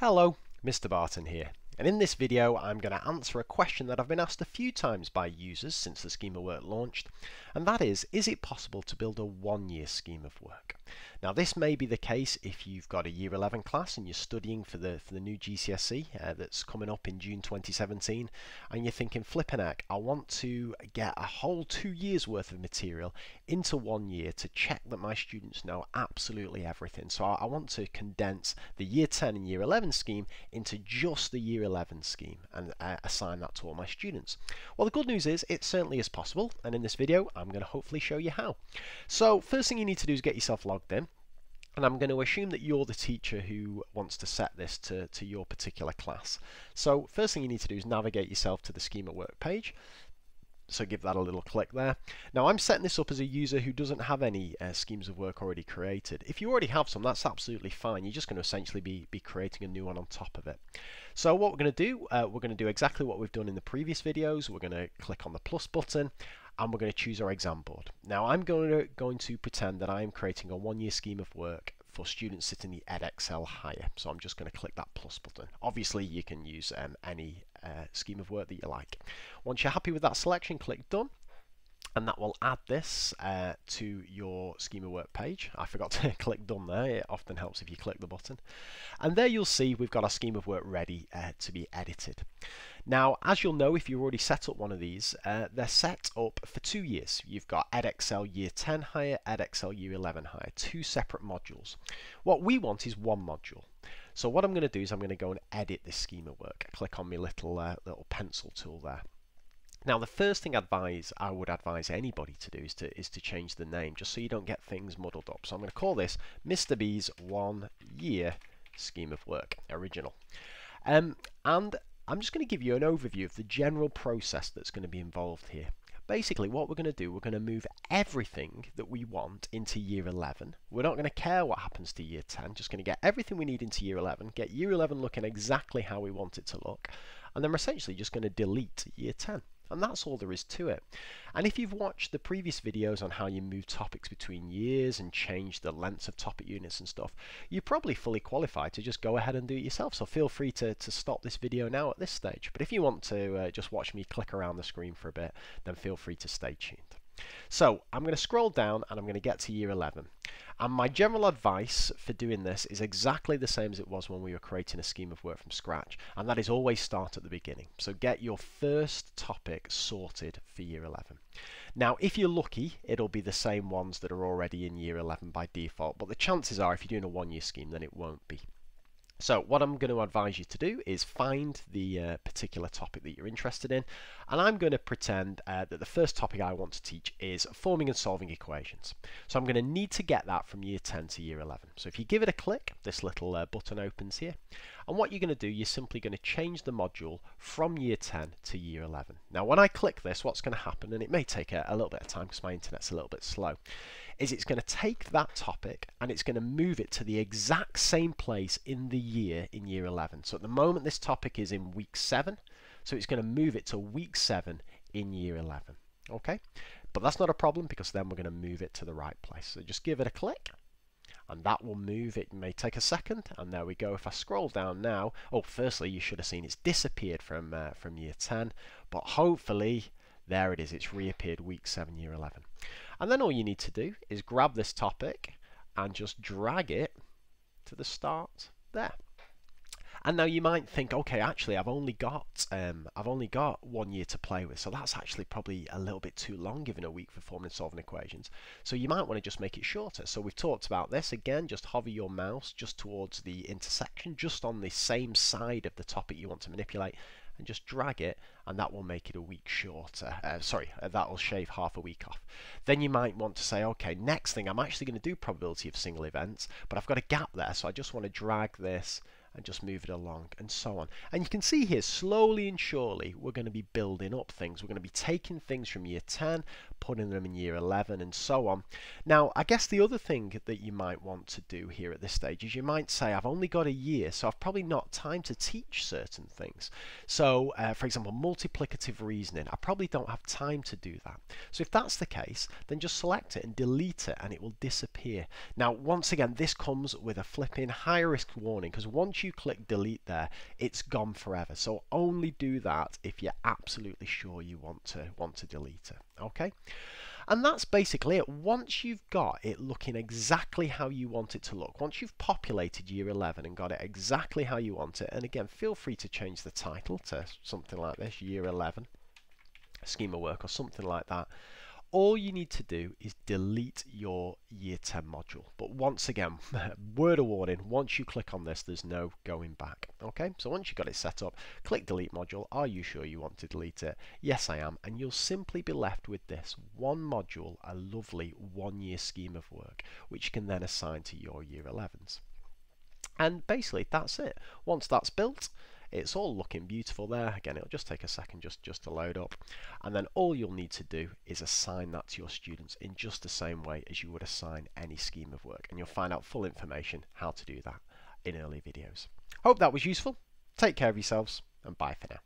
Hello, Mr Barton here, and in this video I'm going to answer a question that I've been asked a few times by users since the scheme of work launched, and that is it possible to build a one-year scheme of work? Now this may be the case if you've got a Year 11 class and you're studying for the new GCSE that's coming up in June 2017, and you're thinking, flipping heck, I want to get a whole 2 years worth of material into 1 year to check that my students know absolutely everything. So I want to condense the Year 10 and Year 11 scheme into just the Year 11 scheme and assign that to all my students. Well, the good news is it certainly is possible, and in this video I'm going to hopefully show you how. So first thing you need to do is get yourself logged in. And I'm going to assume that you're the teacher who wants to set this to your particular class. So first thing you need to do is navigate yourself to the scheme of work page. So give that a little click there. Now I'm setting this up as a user who doesn't have any schemes of work already created. If you already have some, that's absolutely fine. You're just going to essentially be creating a new one on top of it. So what we're going to do, we're going to do exactly what we've done in the previous videos. We're going to click on the plus button and we're going to choose our exam board. Now I'm going to pretend that I am creating a 1 year scheme of work for students sitting the Edexcel higher. So I'm just going to click that plus button. Obviously you can use any scheme of work that you like. Once you're happy with that selection, click done, and that will add this to your scheme of work page. I forgot to click done there. It often helps if you click the button, and there you'll see we've got our scheme of work ready to be edited. Now as you'll know, if you've already set up one of these, they're set up for 2 years. You've got Edexcel Year 10 higher, Edexcel Year 11 higher, 2 separate modules. What we want is 1 module. So what I'm going to do is I'm going to go and edit this scheme of work. Click on my little pencil tool there. Now the first thing I would advise anybody to do is to change the name, just so you don't get things muddled up. So I'm going to call this Mr B's 1 year scheme of work original, and I'm just going to give you an overview of the general process that's going to be involved here. Basically what we're going to do, we're going to move everything that we want into Year 11. We're not going to care what happens to Year 10, just going to get everything we need into Year 11, get Year 11 looking exactly how we want it to look, and then we're essentially just going to delete Year 10. And that's all there is to it. And if you've watched the previous videos on how you move topics between years and change the lengths of topic units and stuff, you're probably fully qualified to just go ahead and do it yourself. So feel free to stop this video now at this stage. But if you want to just watch me click around the screen for a bit, then feel free to stay tuned. So I'm going to scroll down and I'm going to get to Year 11. And my general advice for doing this is exactly the same as it was when we were creating a scheme of work from scratch, and that is always start at the beginning. So get your first topic sorted for Year 11. Now if you're lucky, it'll be the same ones that are already in Year 11 by default, but the chances are if you're doing a 1 year scheme then it won't be. So what I'm going to advise you to do is find the particular topic that you're interested in, and I'm going to pretend that the first topic I want to teach is forming and solving equations. So I'm going to need to get that from Year 10 to Year 11. So if you give it a click, this little button opens here, and what you're going to do, you're simply going to change the module from Year 10 to Year 11. Now when I click this, what's going to happen, and it may take a little bit of time because my internet's a little bit slow, is it's going to take that topic and it's going to move it to the exact same place in the year in Year 11. So at the moment this topic is in week 7, so it's going to move it to week 7 in Year 11. Okay, but that's not a problem because then we're going to move it to the right place. So just give it a click and that will move. It may take a second, and there we go. If I scroll down now, oh, firstly you should have seen it's disappeared from Year 10, but hopefully there it is, it's reappeared week 7 Year 11. And then all you need to do is grab this topic and just drag it to the start there. And now you might think, okay, actually I've only got 1 year to play with, so that's actually probably a little bit too long given a week for forming and solving equations. So you might want to just make it shorter. So we've talked about this again, just hover your mouse just towards the intersection, just on the same side of the topic you want to manipulate, and just drag it, and that will make it a week shorter. That will shave half a week off. Then you might want to say, okay, next thing I'm actually going to do probability of single events, but I've got a gap there, so I just want to drag this and just move it along, and so on. And you can see here, slowly and surely, we're going to be building up things. We're going to be taking things from Year 10, putting them in Year 11, and so on. Now, I guess the other thing that you might want to do here at this stage is you might say, I've only got a year, so I've probably not time to teach certain things. So, for example, multiplicative reasoning, I probably don't have time to do that. So if that's the case, then just select it and delete it, and it will disappear. Now, once again, this comes with a flipping high risk warning, because once once you click delete there, it's gone forever. So only do that if you're absolutely sure you want to delete it. Okay? And that's basically it. Once you've got it looking exactly how you want it to look, once you've populated year 11 and got it exactly how you want it, and again, feel free to change the title to something like this, year 11, scheme of work or something like that. All you need to do is delete your year 10 module. But once again, word of warning, once you click on this, there's no going back. Okay, so once you've got it set up, click delete module. Are you sure you want to delete it? Yes, I am. And you'll simply be left with this one module, a lovely 1 year scheme of work, which you can then assign to your year 11s. And basically, that's it. Once that's built, it's all looking beautiful there. Again, it'll just take a second just to load up. And then all you'll need to do is assign that to your students in just the same way as you would assign any scheme of work. And you'll find out full information how to do that in early videos. Hope that was useful. Take care of yourselves and bye for now.